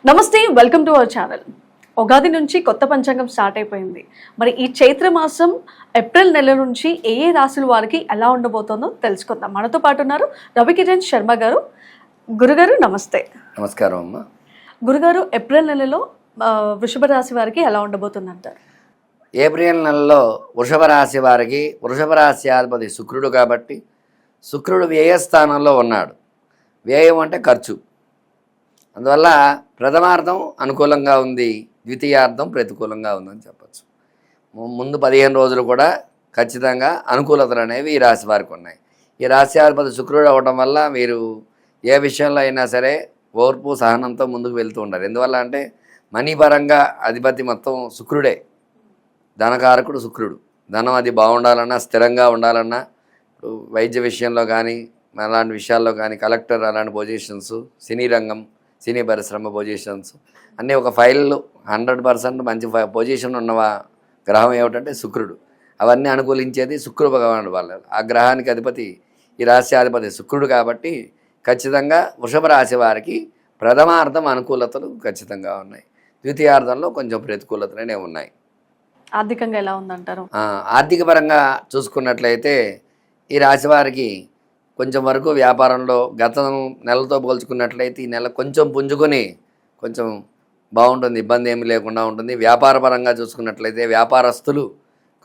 నమస్తే, welcome to our channel. Ugadi నుంచి కొత్త పంచాంగం స్టార్ట్ అయిపోయింది. మరి ఈ చైత్ర మాసం ఏప్రిల్ నెల నుంచి ఏ ఏ రాశుల వారికి ఎలా ఉండబోతుందో తెలుసుకుందాం. మనతో పాటు ఉన్నారు రవికిరణ్ శర్మ గారు. గురుగారు నమస్తే. నమస్కారం అమ్మా. గురుగారు, ఏప్రిల్ నెలలో వృషభ రాశి వారికి ఎలా ఉండబోతుంది అంటారు? ఏప్రిల్ నెలలో వృషభ రాశి వారికి వృషభ రాశి అధిపతి శుక్రుడు కాబట్టి శుక్రుడు వ్యయస్థానంలో ఉన్నాడు. వ్యయం అంటే ఖర్చు. అందువల్ల ప్రథమార్థం అనుకూలంగా ఉంది, ద్వితీయార్థం ప్రతికూలంగా ఉందని చెప్పచ్చు. ముందు 15 రోజులు కూడా ఖచ్చితంగా అనుకూలతలు అనేవి ఈ రాశి వారికి ఉన్నాయి. ఈ రాశ్యాధిపతి శుక్రుడు అవ్వడం వల్ల మీరు ఏ విషయంలో అయినా సరే ఓర్పు సహనంతో ముందుకు వెళ్తూ ఉంటారు. ఎందువల్ల అంటే మనీ పరంగా అధిపతి మొత్తం శుక్రుడే, ధనకారకుడు శుక్రుడు. ధనం అది బాగుండాలన్నా, స్థిరంగా ఉండాలన్నా, ఇప్పుడు వైద్య విషయంలో కానీ అలాంటి విషయాల్లో కానీ, కలెక్టర్ అలాంటి పొజిషన్స్, సినీ రంగం, సినీ పరిశ్రమ పొజిషన్స్ అన్నీ ఒక ఫైల్లో 100% మంచి పొజిషన్ ఉన్న గ్రహం ఏమిటంటే శుక్రుడు. అవన్నీ అనుకూలించేది శుక్ర భగవానుడు వాళ్ళ. ఆ గ్రహానికి అధిపతి ఈ రాశ్యాధిపతి శుక్రుడు కాబట్టి ఖచ్చితంగా వృషభ రాశి వారికి ప్రథమార్థం అనుకూలతలు ఖచ్చితంగా ఉన్నాయి, ద్వితీయార్థంలో కొంచెం ప్రతికూలతలనే ఉన్నాయి. ఆర్థికంగా ఎలా ఉందంటారు? ఆర్థిక పరంగా చూసుకున్నట్లయితే ఈ రాశి వారికి కొంచెం వరకు వ్యాపారంలో గత నెలతో పోల్చుకున్నట్లయితే ఈ నెల కొంచెం పుంజుకొని కొంచెం బాగుంటుంది, ఇబ్బంది ఏమీ లేకుండా ఉంటుంది. వ్యాపార పరంగా చూసుకున్నట్లయితే వ్యాపారస్తులు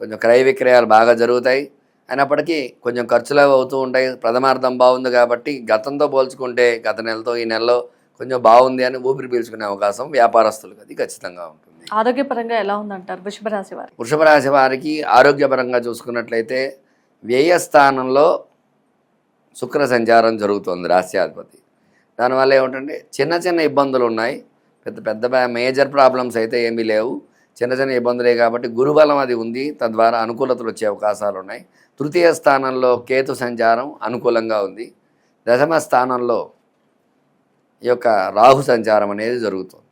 కొంచెం క్రయ విక్రయాలు బాగా జరుగుతాయి. అయినప్పటికీ కొంచెం ఖర్చులు అవుతూ ఉంటాయి. ప్రథమార్థం బాగుంది కాబట్టి గతంతో పోల్చుకుంటే గత నెలతో ఈ నెలలో కొంచెం బాగుంది అని ఊపిరి పీల్చుకునే అవకాశం వ్యాపారస్తులకు అది ఖచ్చితంగా ఉంటుంది. ఆరోగ్యపరంగా ఎలా ఉందంటారు వృషభ రాశి వారికి? వృషభ రాశి వారికి ఆరోగ్యపరంగా చూసుకున్నట్లయితే వ్యయస్థానంలో శుక్ర సంచారం జరుగుతుంది రాశ్యాధిపతి. దానివల్ల ఏమిటంటే చిన్న చిన్న ఇబ్బందులు ఉన్నాయి, పెద్ద పెద్ద మేజర్ ప్రాబ్లమ్స్ అయితే ఏమీ లేవు, చిన్న చిన్న ఇబ్బందులే కాబట్టి గురుబలం అది ఉంది, తద్వారా అనుకూలతలు వచ్చే అవకాశాలు ఉన్నాయి. తృతీయ స్థానంలో కేతు సంచారం అనుకూలంగా ఉంది. దశమ స్థానంలో ఈ యొక్క రాహు సంచారం అనేది జరుగుతుంది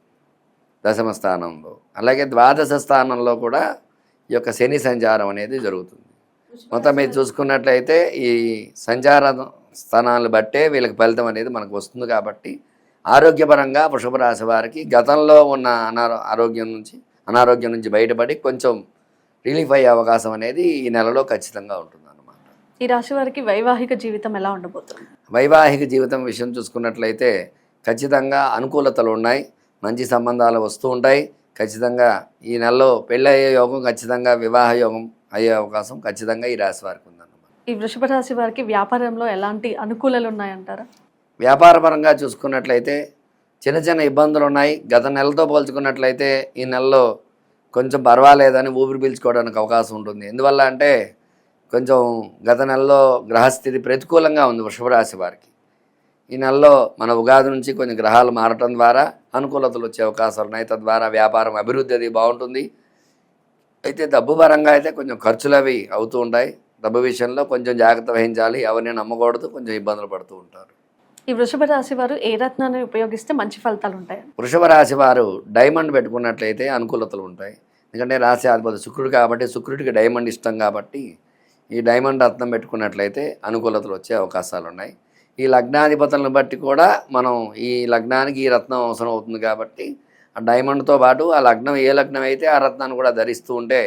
దశమ స్థానంలో. అలాగే ద్వాదశ స్థానంలో కూడా ఈ యొక్క శని సంచారం అనేది జరుగుతుంది. మొత్తం మీరు చూసుకున్నట్లయితే ఈ సంచార స్థానాలను బట్టే వీళ్ళకి ఫలితం అనేది మనకు వస్తుంది. కాబట్టి ఆరోగ్యపరంగా వృషభ రాశి వారికి గతంలో ఉన్న అనారోగ్యం నుంచి బయటపడి కొంచెం రిలీఫ్ అయ్యే అవకాశం అనేది ఈ నెలలో ఖచ్చితంగా ఉంటుంది అన్నమాట. ఈ రాశి వారికి వైవాహిక జీవితం ఎలా ఉండబోతుంది? వైవాహిక జీవితం విషయం చూసుకున్నట్లయితే ఖచ్చితంగా అనుకూలతలు ఉన్నాయి, మంచి సంబంధాలు వస్తూ ఉంటాయి. ఖచ్చితంగా ఈ నెలలో పెళ్ళయ్యే యోగం, ఖచ్చితంగా వివాహ యోగం అయ్యే అవకాశం ఖచ్చితంగా ఈ రాశి వారికి ఉందన్నమాట. ఈ వృషభ రాశి వారికి వ్యాపారంలో ఎలాంటి అనుకూలాలు ఉన్నాయంటారా? వ్యాపార పరంగా చూసుకున్నట్లయితే చిన్న చిన్న ఇబ్బందులు ఉన్నాయి. గత నెలతో పోల్చుకున్నట్లయితే ఈ నెలలో కొంచెం పర్వాలేదని ఊపిరి పీల్చుకోవడానికి అవకాశం ఉంటుంది. ఎందువల్ల అంటే కొంచెం గత నెలలో గ్రహస్థితి ప్రతికూలంగా ఉంది వృషభ రాశి వారికి. ఈ నెలలో మన ఉగాది నుంచి కొన్ని గ్రహాలు మారటం ద్వారా అనుకూలతలు వచ్చే అవకాశాలు ఉన్నాయి. తద్వారా వ్యాపారం అభివృద్ధి అది బాగుంటుంది. అయితే డబ్బు పరంగా అయితే కొంచెం ఖర్చులు అవి అవుతూ ఉంటాయి. డబ్బు విషయంలో కొంచెం జాగ్రత్త వహించాలి, ఎవరిని నమ్మకూడదు, కొంచెం ఇబ్బందులు పడుతూ ఉంటారు. ఈ వృషభ రాశి వారు ఏ రత్నాన్ని ఉపయోగిస్తే మంచి ఫలితాలు ఉంటాయి? వృషభ రాశి వారు డైమండ్ పెట్టుకున్నట్లయితే అనుకూలతలు ఉంటాయి. ఎందుకంటే రాశి అధిపతి శుక్రుడు కాబట్టి శుక్రుడికి డైమండ్ ఇష్టం కాబట్టి ఈ డైమండ్ రత్నం పెట్టుకున్నట్లయితే అనుకూలతలు వచ్చే అవకాశాలు ఉన్నాయి. ఈ లగ్నాధిపతులను బట్టి కూడా మనం ఈ లగ్నానికి ఈ రత్నం అవసరం అవుతుంది కాబట్టి ఆ డైమండ్తో పాటు ఆ లగ్నం ఏ లగ్నం అయితే ఆ రత్నాన్ని కూడా ధరిస్తూ ఉంటే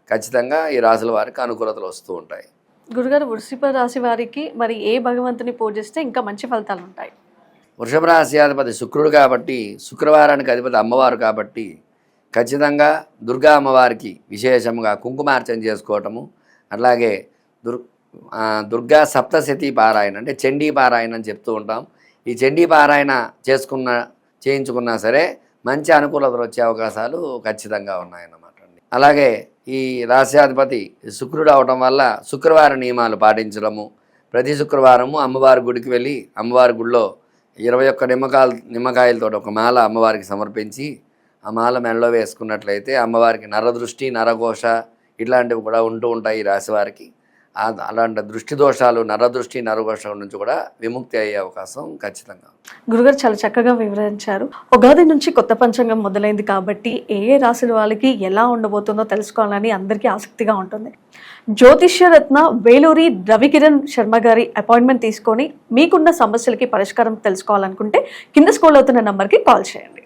ఖచ్చితంగా ఈ రాశుల వారికి అనుకూలతలు వస్తూ ఉంటాయి. గురుగారు, వృషభ రాశి వారికి మరి ఏ భగవంతుని పూజిస్తే ఇంకా మంచి ఫలితాలు ఉంటాయి? వృషభ రాశి అధిపతి శుక్రుడు కాబట్టి శుక్రవారానికి అధిపతి అమ్మవారు కాబట్టి ఖచ్చితంగా దుర్గా అమ్మవారికి విశేషంగా కుంకుమార్చన చేసుకోవటము, అలాగే దుర్గా సప్తశతి పారాయణ అంటే చండీ పారాయణ అని చెప్తూ ఉంటాం. ఈ చండీ పారాయణ చేయించుకున్నా సరే మంచి అనుకూలతలు వచ్చే అవకాశాలు ఖచ్చితంగా ఉన్నాయన్నమాట. అలాగే ఈ రాశ్యాధిపతి శుక్రుడు అవడం వల్ల శుక్రవార నియమాలు పాటించడము, ప్రతి శుక్రవారము అమ్మవారి గుడికి వెళ్ళి అమ్మవారి గుడిలో 21 నిమ్మకాయలతో ఒక మాల అమ్మవారికి సమర్పించి ఆ మాల మెడలో వేసుకున్నట్లయితే అమ్మవారికి నరదృష్టి, నరఘోష ఇట్లాంటివి కూడా ఉంటూ ఉంటాయి. ఈ రాశి వారికి అలాంటి దృష్టి దోషాలు, నరదృష్టి, నరఘోష నుంచి కూడా విముక్తి అయ్యే అవకాశం ఖచ్చితంగా. గురుగారు చాలా చక్కగా వివరించారు. ఉగాది నుంచి కొత్త పంచాంగం మొదలైంది కాబట్టి ఏ ఏ రాశుల వాళ్ళకి ఎలా ఉండబోతుందో తెలుసుకోవాలని అందరికీ ఆసక్తిగా ఉంటుంది. జ్యోతిష్య రత్న వేలూరి రవికిరణ్ శర్మ గారి అపాయింట్మెంట్ తీసుకొని మీకున్న సమస్యలకి పరిష్కారం తెలుసుకోవాలనుకుంటే కింద స్క్రోల్ అవుతున్న నంబర్కి కాల్ చేయండి.